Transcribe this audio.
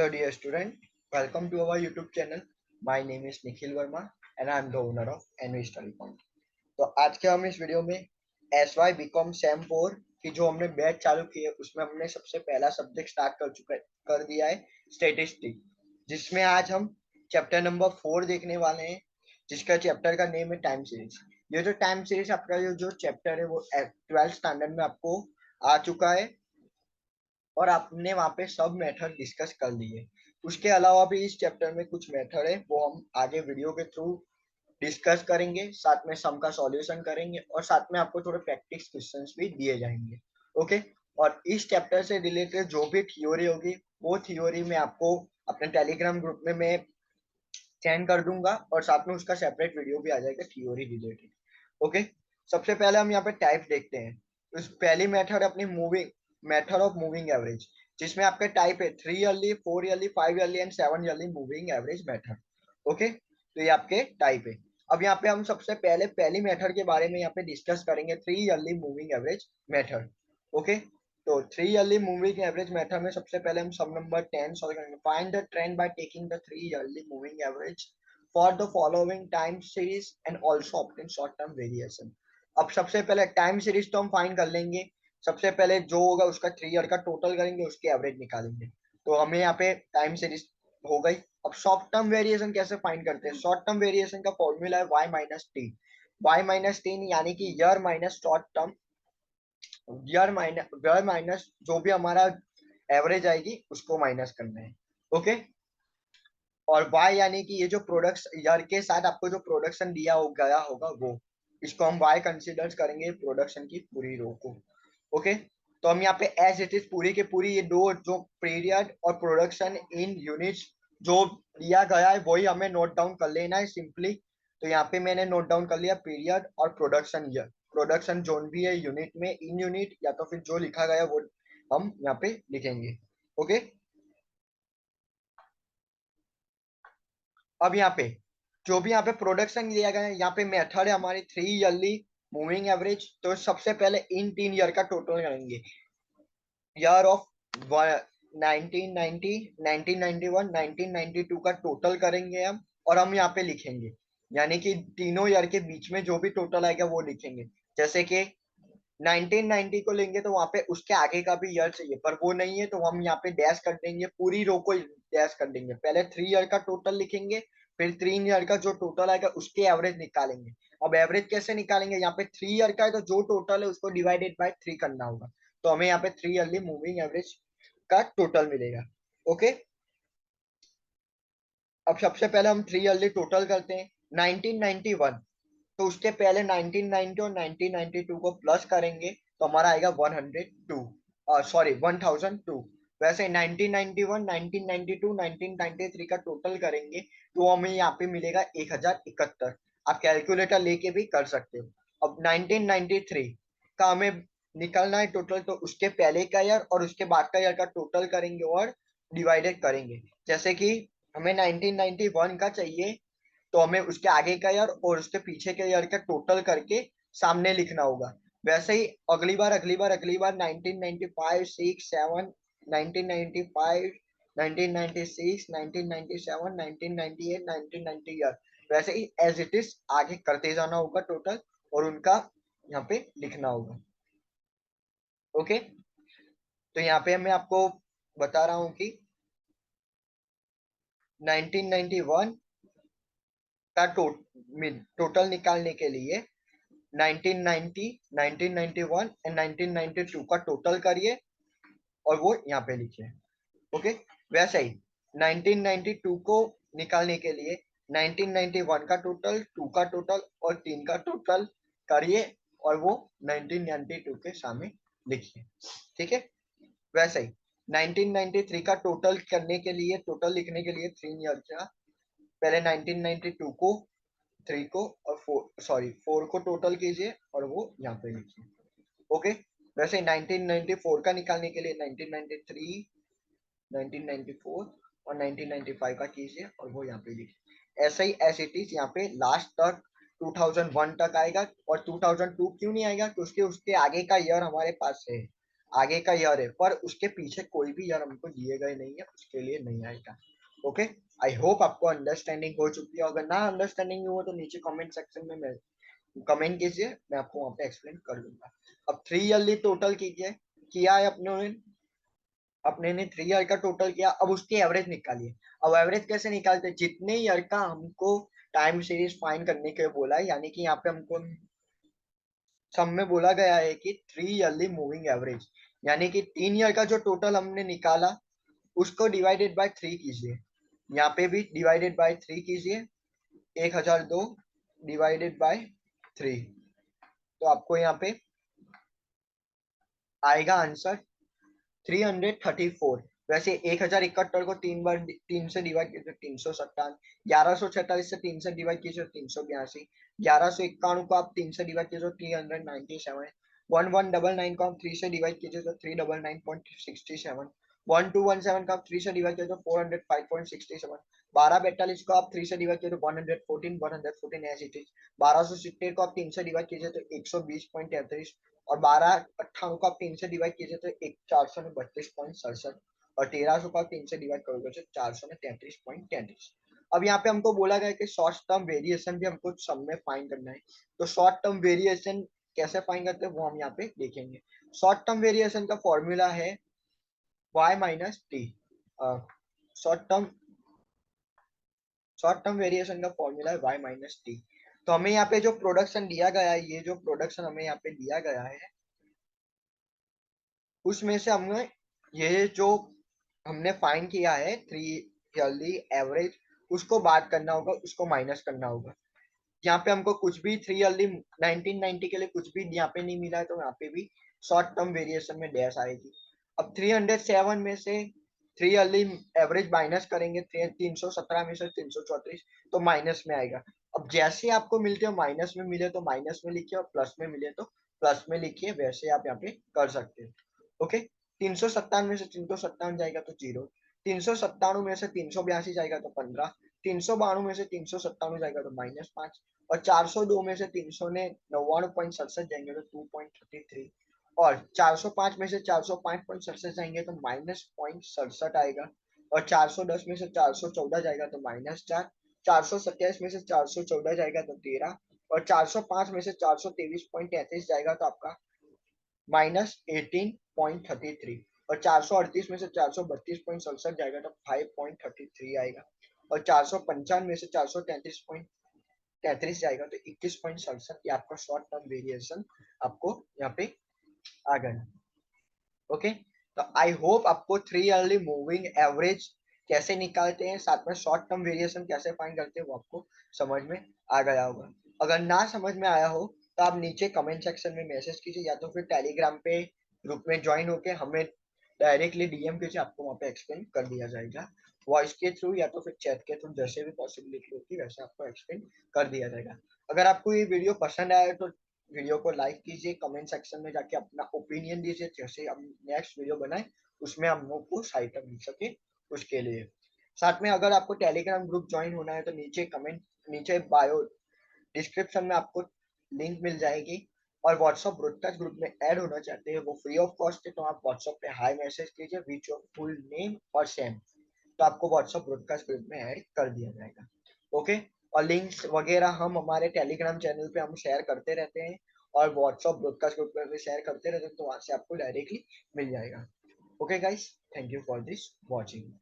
Hello dear student, welcome to our YouTube channel. My name is Nikhil Verma and I am the owner of NV Study Point. तो आज के हम इस video में SY BCom same 4 की जो हमने बैच चालू की है उसमें हमने सबसे पहला सब्जेक्ट स्टार्ट कर दिया है स्टेटिस्टिक, जिसमें आज हम चैप्टर नंबर 4 देखने वाले हैं, जिसका चैप्टर का नेम है टाइम सीरीज। ये जो टाइम सीरीज आपका जो चैप्टर है वो 12th स्टैंडर्ड में आपको आ चुका है और आपने वहाँ पे सब मेथड डिस्कस कर लिए। उसके अलावा भी इस चैप्टर में कुछ मेथड है वो हम आगे वीडियो के थ्रू डिस्कस करेंगे, साथ में सम का सॉल्यूशन करेंगे और साथ में आपको थोड़े प्रैक्टिस क्वेश्चंस भी दिए जाएंगे। ओके, और इस चैप्टर से रिलेटेड जो भी थ्योरी होगी वो थ्योरी में आपको अपने टेलीग्राम ग्रुप में मैं सेंड कर दूंगा और साथ में उसका सेपरेट वीडियो भी आ जाएगा थ्योरी रिलेटेड। ओके, सबसे पहले हम यहाँ पे टाइप देखते हैं। उस पहली मेथड अपनी moving method of moving average, जिसमें आपके टाइप है 3 yearly, 4 yearly, 5 yearly and 7 yearly moving average method. Okay, तो ये आपके टाइप है। अब यहाँ पे हम सबसे पहले पहली मेथड के बारे में यहाँ पे डिस्कस करेंगे, 3 yearly moving average method. Okay, तो 3 ईयरली मूविंग एवरेज मेथड में सबसे पहले हम सम नंबर 10 सॉल्व करेंगे। Find the trend by taking the 3 yearly moving average for the following time series and also obtain short term variation. अब सबसे पहले time series तो हम फाइंड कर लेंगे। सबसे पहले जो होगा उसका 3 ईयर का टोटल करेंगे, उसके एवरेज निकालेंगे। तो हमें यहाँ पे टाइम सीरीज हो गई। अब शॉर्ट टर्म वेरिएशन कैसे फाइंड करते हैं? शॉर्ट टर्म वेरिएशन का फॉर्मूला है y minus T. y minus T यानी कि year minus short term, year minus जो भी हमारा एवरेज आएगी उसको माइनस करना है। ओके, और y यानी कि ये जो प्रोडक्ट ईयर के साथ आपको जो प्रोडक्शन दिया हो गया होगा वो, इसको हम y कंसिडर करेंगे प्रोडक्शन की पूरी रो को। ओके, तो हम यहाँ पे एज इट इज पूरी के पूरी ये दो जो पीरियड और प्रोडक्शन इन यूनिट्स जो दिया गया है वही हमें नोट डाउन कर लेना है सिंपली। तो यहाँ पे मैंने नोट डाउन कर लिया पीरियड और प्रोडक्शन ईयर। प्रोडक्शन जोन भी है यूनिट में, इन यूनिट या तो फिर जो लिखा गया वो हम यहाँ पे लिखेंगे। ओके, अब यहाँ पे जो भी यहाँ पे प्रोडक्शन दिया गया है, यहाँ पे मेथड है हमारी 3 ईयरली मूविंग एवरेज। तो सबसे पहले इन 3 ईयर का टोटल करेंगे। ईयर ऑफ 1990, 1991, 1992 का टोटल करेंगे हम, और हम यहाँ पे लिखेंगे, यानी कि तीनों ईयर के बीच में जो भी टोटल आएगा वो लिखेंगे। जैसे कि 1990 को लेंगे तो वहां पे उसके आगे का भी ईयर चाहिए, पर वो नहीं है तो हम यहाँ पे डैश कर देंगे, पूरी रो को डैश कर देंगे। पहले 3 ईयर का टोटल लिखेंगे, फिर 3 ईयर का जो टोटल आएगा उसके एवरेज निकालेंगे। अब एवरेज कैसे निकालेंगे? यहाँ पे 3 ईयर का है तो जो टोटल है उसको डिवाइडेड बाय 3 करना होगा। तो हमें यहाँ पे 3 ईयरली मूविंग एवरेज का टोटल मिलेगा। ओके, अब सबसे पहले हम 3 ईयरली टोटल करते हैं। 1991, तो उसके पहले 1990 और 1992 को प्लस करेंगे तो हमारा आएगा 102, सॉरी 1002। वैसे 1991, 1992, 1993 का टोटल करेंगे तो हमें यहाँ पे मिलेगा 1071। आप कैलकुलेटर लेके भी कर सकते हो। अब 1993 का हमें निकलना है टोटल, तो उसके पहले का ईयर और उसके बाद का ईयर का टोटल करेंगे और डिवाइडेड करेंगे। जैसे कि हमें 1991 का चाहिए तो हमें उसके आगे का ईयर और उसके पीछे के ईयर का टोटल करके सामने लिखना होगा। वैसे ही अगली बार 1995, 6, 7, 1995, 1996, 1997, 1998, 1990 ईयर, वैसे ही एज इट इज आगे करते जाना होगा टोटल और उनका यहाँ पे लिखना होगा। ओके, तो यहाँ पे मैं आपको बता रहा हूँ कि 1991 का टोटल निकालने के लिए 1990, 1991 एंड 1992 का टोटल करिए और वो यहाँ पे लिखिए। ओके, वैसे ही 1992 को निकालने के लिए 1991 का टोटल, 2 का टोटल और 3 का टोटल करिए और वो 1992 के सामने लिखिए। ठीक है, वैसे ही 1993 का टोटल करने के लिए, टोटल लिखने के लिए 3 ईयर का पहले 1992 को, 3 को और 4 को टोटल कीजिए और वो यहाँ पे लिखिए। ओके, वैसे 1994 का निकालने के लिए 1993, 1994 और 1995 का कीजिए और वो यहाँ पे लिखिए। ऐसा ही एज इट इज यहाँ पे लास्ट तक 2001 तक आएगा। और 2002 क्यों नहीं आएगा? क्योंकि उसके आगे का ईयर हमारे पास है। आगे का ईयर है, पर उसके पीछे कोई भी ईयर हमको दिए गए नहीं है, उसके लिए नहीं आएगा। ओके, आई होप आपको अंडरस्टैंडिंग हो चुकी है। अगर ना अंडरस्टैंडिंग हो तो नीचे कमेंट सेक्शन में कमेंट कीजिए, मैं आपको वहां पे एक्सप्लेन कर दूंगा। अब 3 ईयरली टोटल कीजिए, किया है अपने ने 3 ईयर का टोटल किया, अब उसकी एवरेज निकालिए। अब एवरेज कैसे निकालते हैं, जितने ईयर का हमको टाइम सीरीज फाइंड करने के लिए बोला है, यानी कि यहाँ पे हमको सब में बोला गया है कि 3 ईयरली मूविंग एवरेज, यानी कि 3 ईयर का जो टोटल हमने निकाला उसको डिवाइडेड बाय 3 कीजिए। यहाँ पे भी डिवाइडेड बाय 3 कीजिए, 1002 डिवाइडेड बाय 3, तो आपको यहाँ पे आएगा आंसर 334। वैसे 1071 को 3 से डिवाइड कीजिए 357, 1146 से 3 से डिवाइड कीजिए 382, 1191 को आप 3 से डिवाइड कीजिए 397, 1199 को आप 3 से डिवाइड कीजिए तो 399.67, 1217 को आप 3 से डिवाइड कीजिए तो 405.67, 1242 को आप 3 से डिवाइड कीजिए तो 114 एज इट इज, 1270 को आप 3 से डिवाइड कीजिए तो 120.33, और 1258 को आप 3 से डिवाइड कीजिए तो 432.67, और 1300 को आप 3 से डिवाइड करोगे तो 433.33। अब यहाँ पे हमको बोला गया कि शॉर्ट टर्म वेरिएशन भी हमको सम में फाइंड करना है। तो शॉर्ट टर्म वेरिएशन कैसे फाइंड करते हैं वो हम यहाँ पे देखेंगे। शॉर्ट टर्म वेरिएशन का फॉर्मूला है y minus T. Short term short term variation का फॉर्मूला है y माइनस टी। तो हमें यहाँ पे जो प्रोडक्शन दिया गया है, ये जो प्रोडक्शन हमें यहाँ पे दिया गया है, उसमें से हमें ये जो हमने फाइंड किया है 3 ईयरली एवरेज, उसको बात करना होगा, उसको माइनस करना होगा। यहाँ पे हमको कुछ भी 3 ईयरली 1990 के लिए कुछ भी यहाँ पे नहीं मिला है, तो यहाँ पे भी शॉर्ट टर्म वेरिएशन में डैश आएगी। अब 307 में से 3 ईयरली एवरेज माइनस करेंगे, 317 में से 334, तो माइनस में आएगा। अब जैसे आपको मिलते हो माइनस में मिले तो माइनस में लिखिए, और प्लस में मिले तो प्लस में लिखिए, वैसे आप यहाँ पे कर सकते हो। ओके, 357 में से 357 जाएगा तो 0, 397 में से 382 जाएगा तो 15, 392 में से 397 जाएगा तो -5, और 402 में से 399.67 जाएंगे तो 2.33, और 405 में से 405.67 जाएंगे तो -0.67 आएगा, और 410 में से 414 जाएगा तो -4, 427 में से 414 जाएगा तो 13, और 405 में से 423.33 जाएगा तो आपका -18.33, और 438 में से 432.67 जाएगा तो 5.33 आएगा, और 455 में से 433.33 जाएगा तो 21.67। ये आपका शॉर्ट टर्म वेरिएशन आपको यहाँ पे आ गया। ओके, तो आई होप आपको 3 ईयरली मूविंग एवरेज कैसे निकालते हैं, साथ में शॉर्ट टर्म वेरिएशन कैसे फाइंड करते हैं, वो आपको समझ में आ गया होगा। अगर ना समझ में आया हो तो आप नीचे कमेंट सेक्शन में मैसेज कीजिए, या तो फिर टेलीग्राम पे ग्रुप में ज्वाइन होके हमें डायरेक्टली डीएम कीजिए, आपको वहाँ पे एक्सप्लेन कर दिया जाएगा, वॉइस के थ्रू या तो फिर चैट के थ्रू, जैसे भी पॉसिबिलिटी होती है वैसे आपको एक्सप्लेन कर दिया जाएगा। अगर आपको ये वीडियो पसंद आया तो वीडियो को लाइक कीजिए, कमेंट सेक्शन में जाके अपना ओपिनियन दीजिए, जैसे हम नेक्स्ट वीडियो बनाए उसमें हम लोग को सहायता मिल सके उसके लिए। साथ में अगर आपको टेलीग्राम ग्रुप ज्वाइन होना है तो नीचे बायो डिस्क्रिप्शन में आपको लिंक मिल जाएगी, और व्हाट्सएप ब्रॉडकास्ट ग्रुप में ऐड होना चाहते हैं वो फ्री ऑफ कॉस्ट है, तो आप व्हाट्सएप पे हाई मैसेज कीजिए विच योर फुल नेम और सेम, तो आपको व्हाट्सएप ब्रॉडकास्ट ग्रुप में ऐड कर दिया जाएगा। ओके, और लिंक्स वगैरह हम हमारे टेलीग्राम चैनल पे हम शेयर करते रहते हैं, और व्हाट्सएप ब्रॉडकास्ट ग्रुप पे भी शेयर करते रहते हैं, तो वहां से आपको डायरेक्टली मिल जाएगा। Okay guys, thank you for this watching.